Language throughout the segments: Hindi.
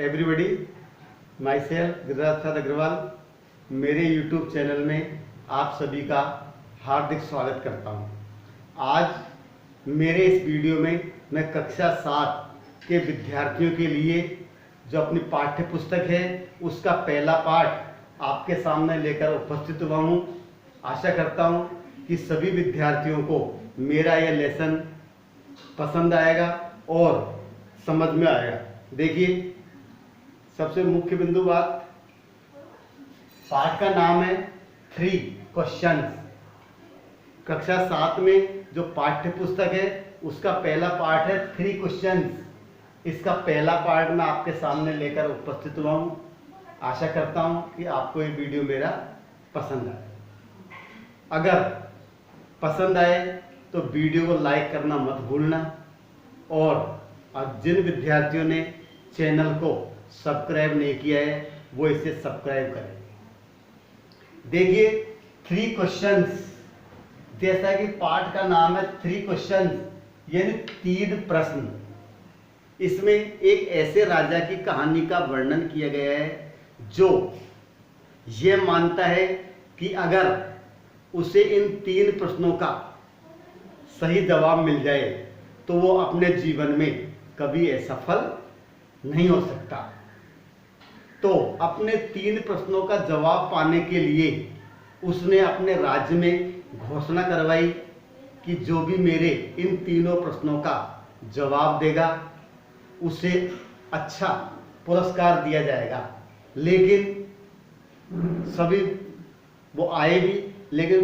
एवरीबॉडी, माई सेल्फ गिरिराज प्रसाद अग्रवाल मेरे यूट्यूब चैनल में आप सभी का हार्दिक स्वागत करता हूं। आज मेरे इस वीडियो में मैं कक्षा 7 के विद्यार्थियों के लिए जो अपनी पाठ्य पुस्तक है उसका पहला पाठ आपके सामने लेकर उपस्थित हुआ हूं। आशा करता हूं कि सभी विद्यार्थियों को मेरा यह लेसन पसंद आएगा और समझ में आएगा। देखिए, सबसे मुख्य बिंदु बात, पाठ का नाम है 3 क्वेश्चंस। कक्षा 7 में जो पाठ्य पुस्तक है उसका पहला पाठ है 3 क्वेश्चंस। इसका पहला पाठ मैं आपके सामने लेकर उपस्थित हुआ हूं। आशा करता हूं कि आपको ये वीडियो मेरा पसंद आए। अगर पसंद आए तो वीडियो को लाइक करना मत भूलना और जिन विद्यार्थियों ने चैनल को सब्सक्राइब नहीं किया है वो इसे सब्सक्राइब करें। देखिए, 3 क्वेश्चंस, जैसा कि पाठ का नाम है 3 क्वेश्चंस यानी 3 प्रश्न। इसमें एक ऐसे राजा की कहानी का वर्णन किया गया है जो यह मानता है कि अगर उसे इन 3 प्रश्नों का सही जवाब मिल जाए तो वो अपने जीवन में कभी असफल नहीं हो सकता। तो अपने 3 प्रश्नों का जवाब पाने के लिए उसने अपने राज्य में घोषणा करवाई कि जो भी मेरे इन तीनों प्रश्नों का जवाब देगा उसे अच्छा पुरस्कार दिया जाएगा। लेकिन सभी वो आए भी, लेकिन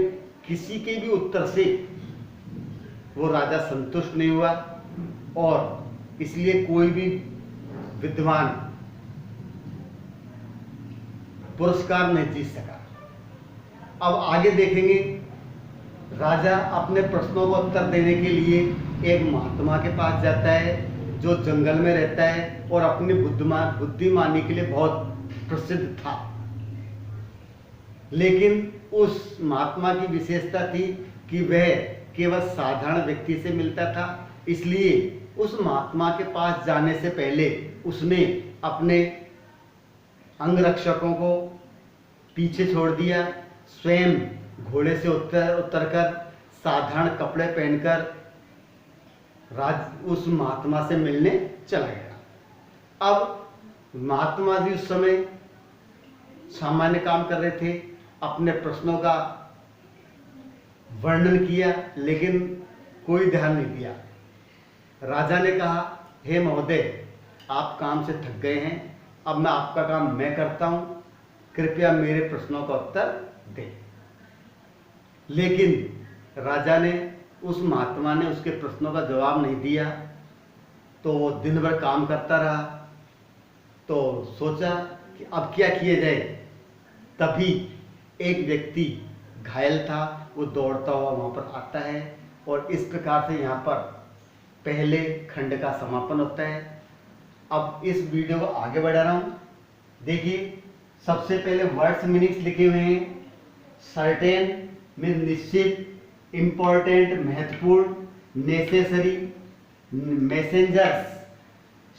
किसी के भी उत्तर से वो राजा संतुष्ट नहीं हुआ और इसलिए कोई भी विद्वान पुरस्कार नहीं जीत सका। अब आगे देखेंगे, राजा अपने प्रश्नों का उत्तर देने के लिए एक महात्मा के पास जाता है जो जंगल में रहता है और अपनी बुद्धिमानी के लिए बहुत प्रसिद्ध था। लेकिन उस महात्मा की विशेषता थी कि वह केवल साधारण व्यक्ति से मिलता था। इसलिए उस महात्मा के पास जाने से पहले उसने अपने अंगरक्षकों को पीछे छोड़ दिया, स्वयं घोड़े से उतरकर साधारण कपड़े पहनकर उस महात्मा से मिलने चला गया। अब महात्मा जी उस समय सामान्य काम कर रहे थे, अपने प्रश्नों का वर्णन किया लेकिन कोई ध्यान नहीं दिया। राजा ने कहा, हे महोदय, आप काम से थक गए हैं, अब मैं आपका काम मैं करता हूं, कृपया मेरे प्रश्नों का उत्तर दें। लेकिन राजा ने, उस महात्मा ने उसके प्रश्नों का जवाब नहीं दिया तो वो दिन भर काम करता रहा। तो सोचा कि अब क्या किया जाए। तभी एक व्यक्ति घायल था, वो दौड़ता हुआ वहां पर आता है और इस प्रकार से यहाँ पर पहले खंड का समापन होता है। अब इस वीडियो को आगे बढ़ा रहा हूं। देखिए, सबसे पहले वर्ड्स मीनिंग्स लिखे हुए हैं। सर्टेन मीन्स निश्चित, इंपॉर्टेंट महत्वपूर्ण, नेसेसरी मैसेंजर्स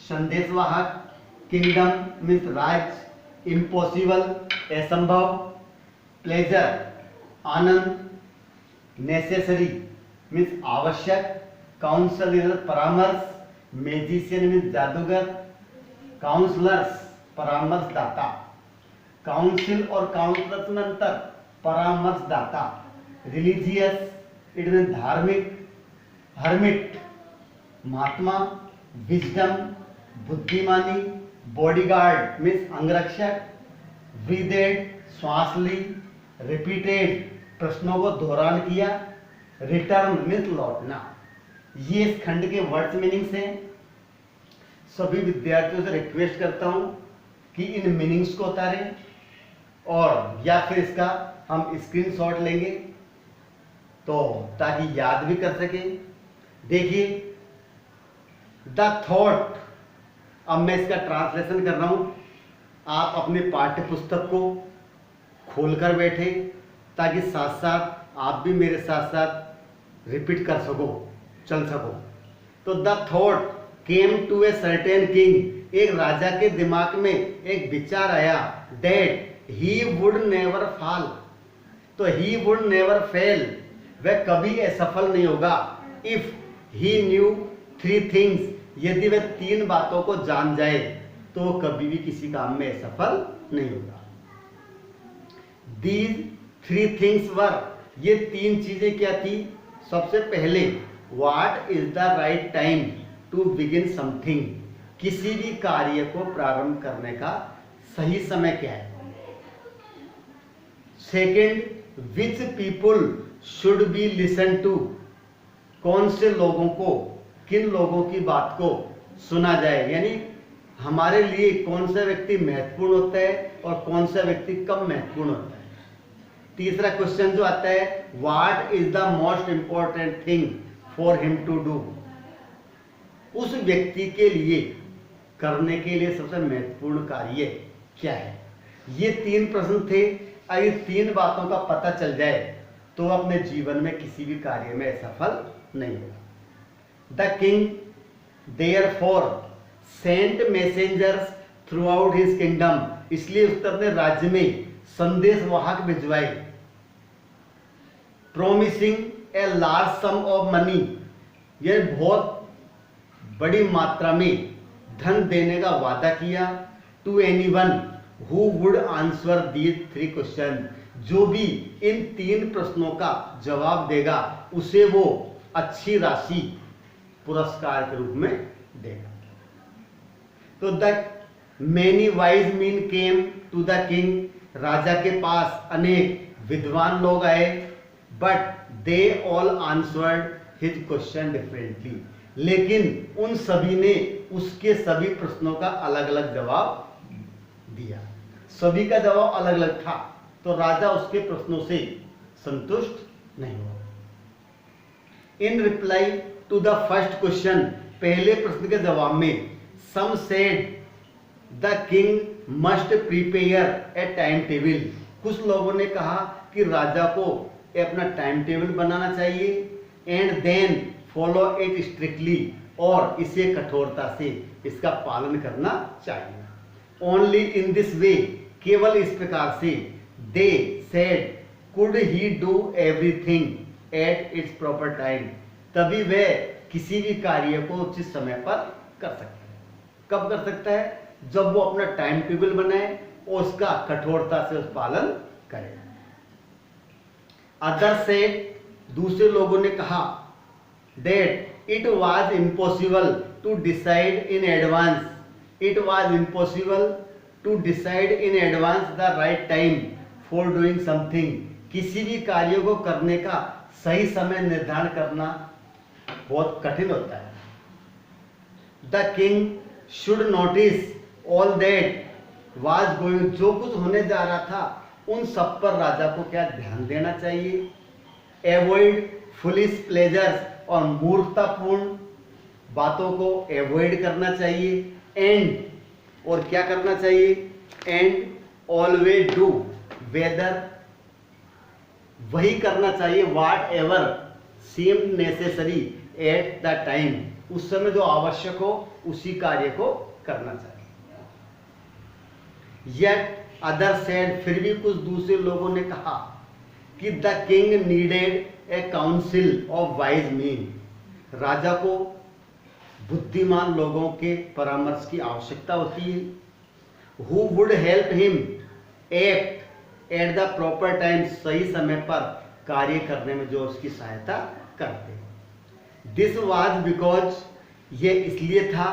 संदेशवाहक, किंगडम मीन्स राज्य, इम्पॉसिबल असंभव, प्लेजर आनंद, नेसेसरी मीन्स आवश्यक, काउंसलर परामर्श, मैजिशियन मीन्स जादूगर, काउंसलर्स परामर्शदाता, काउंसिल और काउंसलर्स में अंतर, परामर्शदाता, रिलीजियस इट मीन्स धार्मिक, हर्मिट महात्मा, विजडम बुद्धिमानी, बॉडीगार्ड मीन्स अंगरक्षक, ब्रीदेड श्वास ली, रिपीटेड प्रश्नों को दोहरान किया, रिटर्न मीन्स लौटना। ये इस खंड के वर्ड्स मीनिंग्स हैं। सभी विद्यार्थियों से रिक्वेस्ट करता हूं कि इन मीनिंग्स को उतारें और या फिर इसका हम स्क्रीनशॉट लेंगे तो ताकि याद भी कर सकें। देखिए, द थॉट, अब मैं इसका ट्रांसलेशन कर रहा हूं। आप अपने पाठ्य पुस्तक को खोलकर बैठे ताकि साथ साथ आप भी मेरे साथ साथ रिपीट कर सको, चल सको। तो the thought came to a certain king एक राजा के दिमाग में एक विचार आया that he would never fall, तो ही वुड नेवर फेल, वह कभी असफल नहीं होगा। इफ ही न्यू 3 थिंग्स, यदि वह 3 बातों को जान जाए तो वो कभी भी किसी काम में असफल नहीं होगा। These 3 things were, ये 3 चीजें क्या थी? सबसे पहले What is the right time to begin something, किसी भी कार्य को प्रारंभ करने का सही समय क्या है। Second, which people should be listened to, कौन से लोगों को, किन लोगों की बात को सुना जाए, यानी हमारे लिए कौन सा व्यक्ति महत्वपूर्ण होता है और कौन सा व्यक्ति कम महत्वपूर्ण होता है। तीसरा क्वेश्चन जो आता है what is the most important thing for him to do, उस व्यक्ति के लिए करने के लिए सबसे महत्वपूर्ण कार्य क्या है। ये 3 प्रश्न थे। अगर 3 बातों का पता चल जाए तो अपने जीवन में किसी भी कार्य में असफल नहीं होगा। The king therefore sent messengers throughout his kingdom, इसलिए उसने अपने राज्य में संदेश वाहक भिजवाए। Promising a large sum of money, यह बहुत बड़ी मात्रा में धन देने का वादा किया। To anyone who would answer these 3 question, जो भी इन 3 प्रश्नों का जवाब देगा उसे वो अच्छी राशि पुरस्कार के रूप में देगा। तो the many wise men came to the king, राजा के पास अनेक विद्वान लोग आए, but they all answered his question differently, लेकिन उन सभी ने उसके सभी प्रश्नों का अलग अलग जवाब दिया। सभी का जवाब अलग अलग था, तो राजा उसके प्रश्नों से संतुष्ट नहीं हुआ। In reply to the first question, पहले प्रश्न के जवाब में, some said the king must prepare a time table, कुछ लोगों ने कहा कि राजा को अपना टाइम टेबल बनाना चाहिए, and then follow it strictly, और इसे कठोरता से इसका पालन करना चाहिए। ओनली इन दिस वे, केवल इस प्रकार से, they said could he do everything at its proper time, तभी वह किसी भी कार्य को उचित समय पर कर सकता है। कब कर सकता है? जब वो अपना टाइम टेबल बनाए और उसका कठोरता से उस पालन करे। अदर सेड, दूसरे लोगों ने कहा, that it was impossible to decide in advance, it was impossible to decide in advance the right time for doing something, किसी भी कार्य को करने का सही समय निर्धारण करना बहुत कठिन होता है। The king should notice all that was going, जो कुछ होने जा रहा था उन सब पर राजा को क्या ध्यान देना चाहिए। एवॉइड फुलिश प्लेजर्स, और मूर्खतापूर्ण बातों को एवॉइड करना चाहिए। एंड, और क्या करना चाहिए, एंड ऑलवेज डू वेदर, वही करना चाहिए, whatever seem necessary at the time, उस समय जो आवश्यक हो उसी कार्य को करना चाहिए। Yet other said, फिर भी कुछ दूसरे लोगों ने कहा कि the king needed a council of wise men, राजा को बुद्धिमान लोगों के परामर्श की आवश्यकता होती है। Who would help him act at the proper time, सही समय पर कार्य करने में जो उसकी सहायता करते। दिस वाज बिकॉज, ये इसलिए था,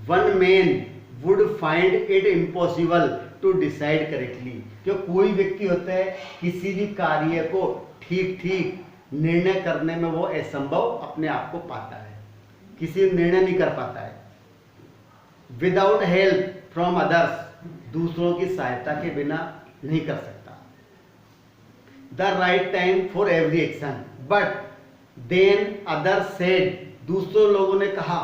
one man would find it impossible to decide correctly, क्यों कोई व्यक्ति होता है किसी भी कार्य को ठीक ठीक निर्णय करने में वो असंभव अपने आप को पाता है, किसी निर्णय नहीं कर पाता है। विदाउट हेल्प फ्रॉम अदर्स, दूसरों की सहायता के बिना नहीं कर सकता। The right time for every action, but then other said, दूसरे लोगों ने कहा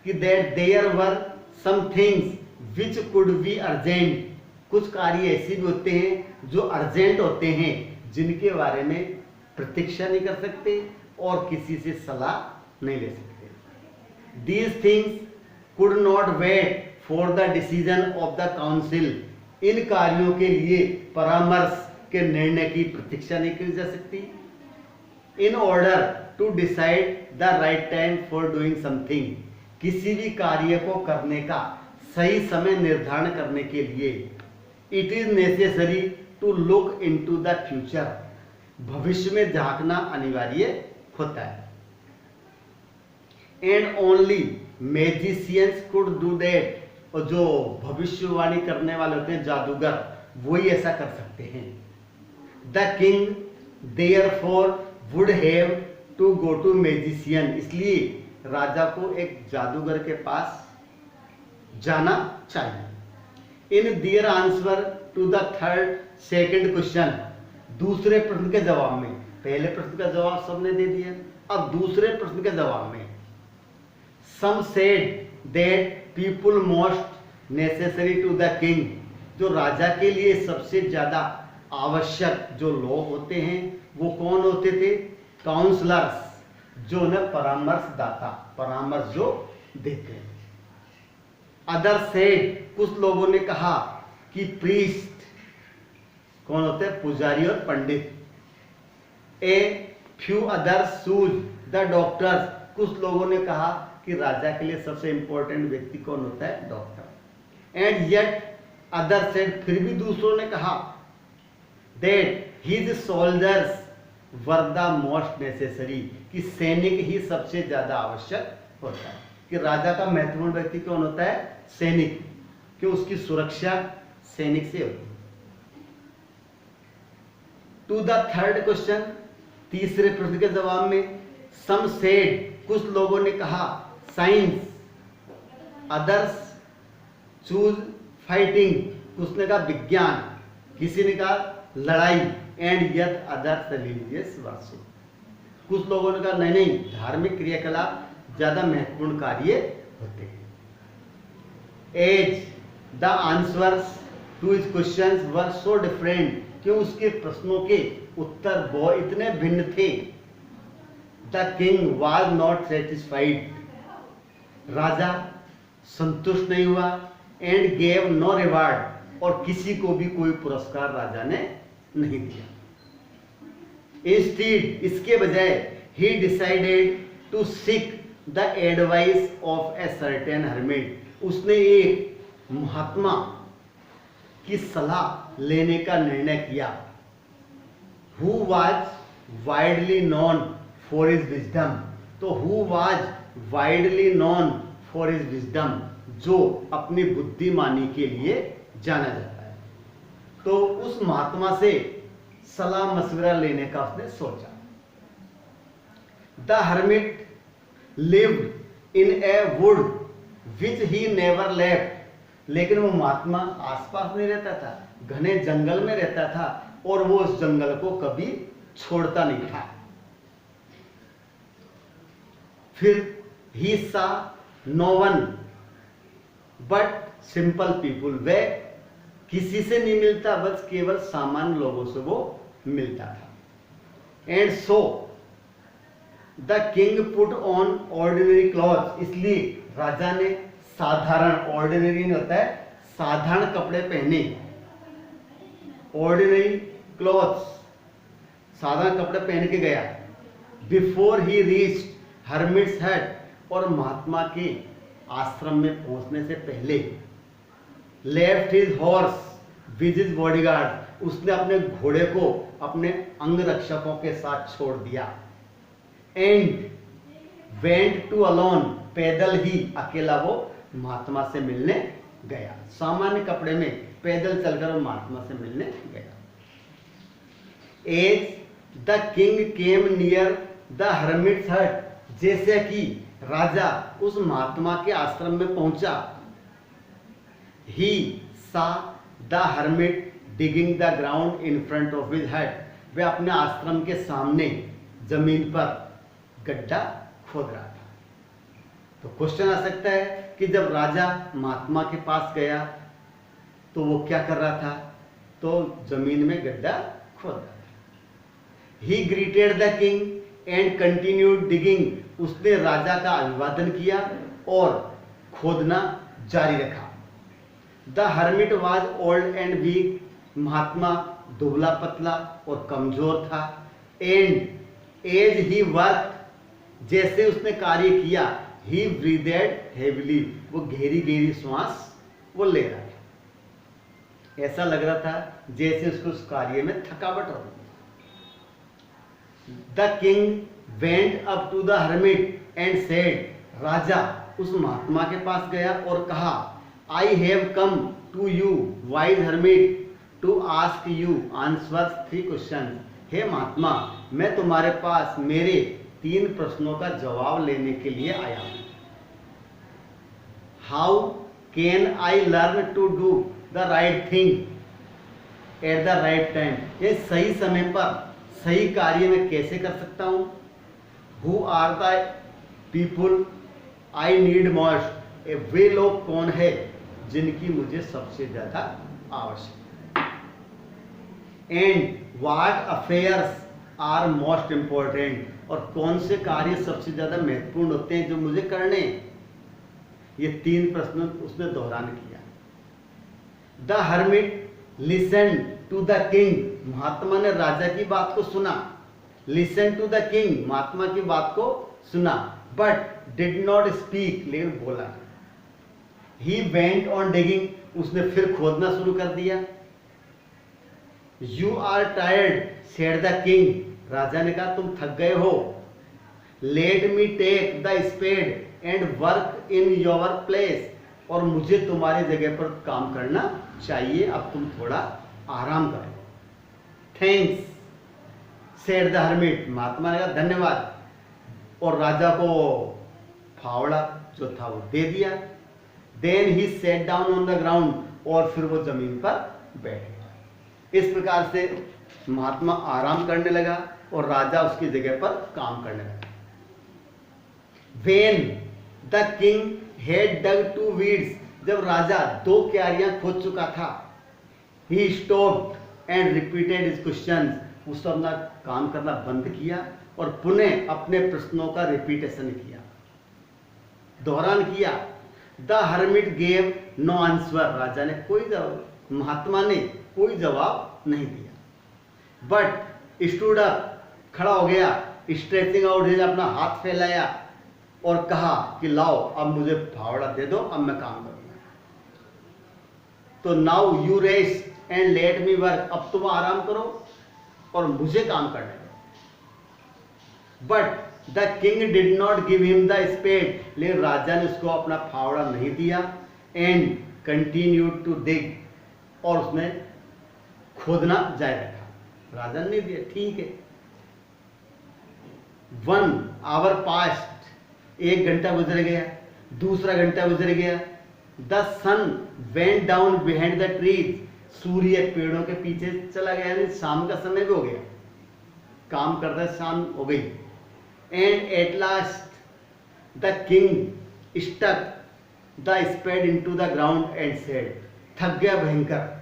कि that there were some things which could be urgent, कुछ कार्य ऐसे भी होते हैं जो अर्जेंट होते हैं, जिनके बारे में प्रतीक्षा नहीं कर सकते और किसी से सलाह नहीं ले सकते। These things could not wait for the decision of the council, इन कार्यों के लिए परामर्श के निर्णय की प्रतीक्षा नहीं की जा सकती। In order to decide the right time for doing something, किसी भी कार्य को करने का सही समय निर्धारण करने के लिए it is necessary to look into the future, भविष्य में झांकना अनिवार्य होता है। And only magicians could do that, और जो भविष्यवाणी करने वाले होते हैं जादूगर, वही ऐसा कर सकते हैं। The king therefore would have to go to magician, इसलिए राजा को एक जादूगर के पास जाना चाहिए। In their answer to the second question, दूसरे प्रश्न के जवाब में, पहले प्रश्न का जवाब सबने दे दिया, अब दूसरे प्रश्न के जवाब में some said that people most necessary to the king, जो राजा के लिए सबसे ज्यादा आवश्यक जो लोग होते हैं वो कौन होते थे? काउंसलर्स, जो उन्हें परामर्शदाता, परामर्श जो देते हैं। अदर सेड, कुछ लोगों ने कहा कि प्रीस्ट, कौन होते हैं? पुजारी और पंडित। A few others choose the doctors, कुछ लोगों ने कहा कि राजा के लिए सबसे इंपॉर्टेंट व्यक्ति कौन होता है? Doctor. And yet other said, फिर भी दूसरों ने कहा that his soldiers were the most necessary, कि सैनिक ही सबसे ज्यादा आवश्यक होता है, कि राजा का महत्वपूर्ण व्यक्ति कौन होता है? सैनिक, क्यों? उसकी सुरक्षा सैनिक से होती है। टू द थर्ड क्वेश्चन, तीसरे प्रश्न के जवाब में सम सेड, कुछ लोगों ने कहा साइंस, अदर्स चूज फाइटिंग, उसने कहा विज्ञान, किसी ने कहा लड़ाई, एंड यत अदर्स रिलीजियस वर्शिप, कुछ लोगों ने कहा नहीं नहीं, धार्मिक क्रियाकलाप ज्यादा महत्वपूर्ण कार्य होते हैं। As the answers to his questions were so different, क्यों? उसके प्रश्नों के उत्तर बहुत इतने भिन्न थे। The king was not satisfied, राजा संतुष्ट नहीं हुआ। एंड गेव नो रिवार्ड, और किसी को भी कोई पुरस्कार राजा ने नहीं दिया। इंस्टीड, इसके बजाय he decided to seek the advice of a certain hermit, उसने एक महात्मा की सलाह लेने का निर्णय किया। Who was widely known for his wisdom, तो who was widely known for his wisdom, जो अपनी बुद्धिमानी के लिए जाना जाता है। तो उस महात्मा से सलाह मशवरा लेने का उसने सोचा। The hermit lived in A would which he never left, लेकिन वो महात्मा आसपास नहीं रहता था, घने जंगल में रहता था, और वो उस जंगल को कभी छोड़ता नहीं था। फिर he saw no one but simple people, वे किसी से नहीं मिलता, बस केवल सामान्य लोगों से वो मिलता था। And so the king put on ordinary cloth, इसलिए राजा ने साधारण, ऑर्डिनरी नहीं होता है, साधारण कपड़े पहने। ऑर्डिनरी क्लॉथ्स, साधारण कपड़े पहन के गया। बिफोर ही रीच्ड हर्मिट्स हट, और महात्मा के आश्रम में पहुंचने से पहले left his horse with his bodyguard, उसने अपने घोड़े को अपने अंगरक्षकों के साथ छोड़ दिया। एंड वेंट टू अलोन, पैदल ही अकेला वो महात्मा से मिलने गया। सामान्य कपड़े में पैदल चलकर वो महात्मा से मिलने गया। As the king came near the hermit's hut, जैसे कि राजा उस महात्मा के आश्रम में पहुंचा। ही सा the hermit digging the ground in front of his हट, वे अपने आश्रम के सामने जमीन पर गड्ढा खोद रहा था। तो क्वेश्चन आ सकता है कि जब राजा महात्मा के पास गया तो वो क्या कर रहा था? तो जमीन में गड्ढा खोद रहा था। He greeted the king and continued digging, उसने राजा का अभिवादन किया और खोदना जारी रखा। The hermit was old and weak, महात्मा दुबला पतला और कमजोर था। एंड एज ही वर्क, जैसे उसने कार्य किया, ही ब्रीदेड हेवली, वो गहरी गहरी श्वास वो ले रहा था। ऐसा लग रहा था जैसे उसको उस कार्य में थकावट हो रही। The king went up to the hermit and said, राजा उस महात्मा के पास गया और कहा, I have come to you wise hermit to ask you answer 3 question. हे महात्मा, मैं तुम्हारे पास मेरे 3 प्रश्नों का जवाब लेने के लिए आया हूं। How can I learn to do the right thing at the right time, ये सही समय पर सही कार्य में कैसे कर सकता हूं। Who are the people I need most, वे लोग कौन है जिनकी मुझे सबसे ज्यादा आवश्यकता है। And what affairs are most important, और कौन से कार्य सबसे ज्यादा महत्वपूर्ण होते हैं जो मुझे करने। ये 3 प्रश्न उसने दोहरान किया। The hermit listen to the king, महात्मा ने राजा की बात को सुना। लिसन टू द किंग, महात्मा की बात को सुना, बट डिड नॉट स्पीक, लेकिन बोला नहीं। ही वेंट ऑन डिगिंग, उसने फिर खोदना शुरू कर दिया। You are tired said the king, राजा ने कहा तुम थक गए हो। Let me take the spade and work in your place, और मुझे तुम्हारी जगह पर काम करना चाहिए, अब तुम थोड़ा आराम करो। थैंक्स सेड द हर्मिट, महात्मा ने कहा धन्यवाद, और राजा को फावड़ा जो था वो दे दिया। Then he sat down on the ground, और फिर वो जमीन पर बैठ गया। इस प्रकार से महात्मा आराम करने लगा और राजा उसकी जगह पर काम करने लगा। When the king had dug 2 beds, जब राजा 2 क्यारियां खोद चुका था, ही stopped and repeated his questions, उसने अपना काम करना बंद किया और पुनः अपने प्रश्नों का रिपीटेशन किया, दोहरान किया। The hermit gave no answer, राजा ने कोई जवाब, महात्मा ने कोई जवाब नहीं दिया। बट स्टूड अप, खड़ा हो गया, स्ट्रेचिंग आउट, अपना हाथ फैलाया और कहा कि लाओ अब मुझे फावड़ा दे दो, अब मैं काम करूंगा। तो now you rest and let me work, अब तुम आराम करो और मुझे काम करने दो। But the king did not give him the spade, लेकिन राजा ने उसको अपना फावड़ा नहीं दिया। एंड कंटिन्यूड टू डिग, और उसने खोदना जारी रखा। राजा ने नहीं दिया, ठीक है। 1 आवर पास्ट, 1 घंटा गुजर गया, दूसरा घंटा गुजर गया। The sun went down behind the trees, सूर्य पेड़ों के पीछे चला गया, यानी शाम का समय भी हो गया, काम करता शाम हो गई। And at last the king stuck the spade into the ground and said, थक गया भयंकर,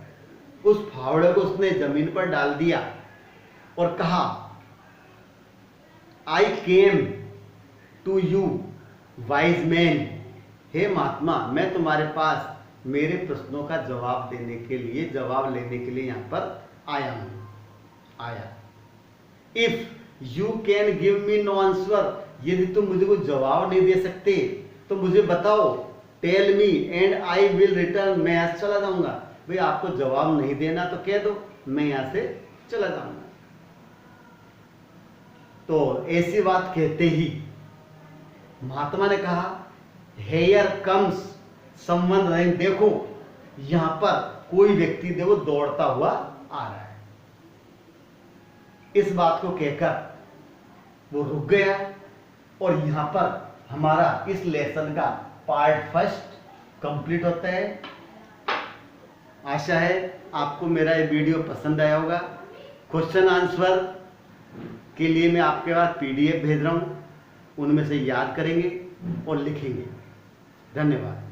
उस फावड़े को उसने जमीन पर डाल दिया और कहा, I came to you wise man, हे महात्मा, मैं तुम्हारे पास मेरे प्रश्नों का जवाब लेने के लिए यहां पर आया। If you can give me know answer, यदि तुम मुझे कोई जवाब नहीं दे सकते तो मुझे बताओ। Tell me and I will return, मैं यहां से चला जाऊंगा। भाई आपको जवाब नहीं देना तो कह दो, मैं यहां से चला जाऊंगा। तो ऐसी बात कहते ही महात्मा ने कहा, हेयर कम्स समवन रनिंग, देखो यहां पर कोई व्यक्ति देखो दौड़ता हुआ आ रहा है। इस बात को कहकर वो रुक गया और यहां पर हमारा इस लेसन का पार्ट 1 कंप्लीट होता है। आशा है आपको मेरा ये वीडियो पसंद आया होगा। क्वेश्चन आंसर के लिए मैं आपके पास PDF भेज रहा हूं, उनमें से याद करेंगे और लिखेंगे। धन्यवाद।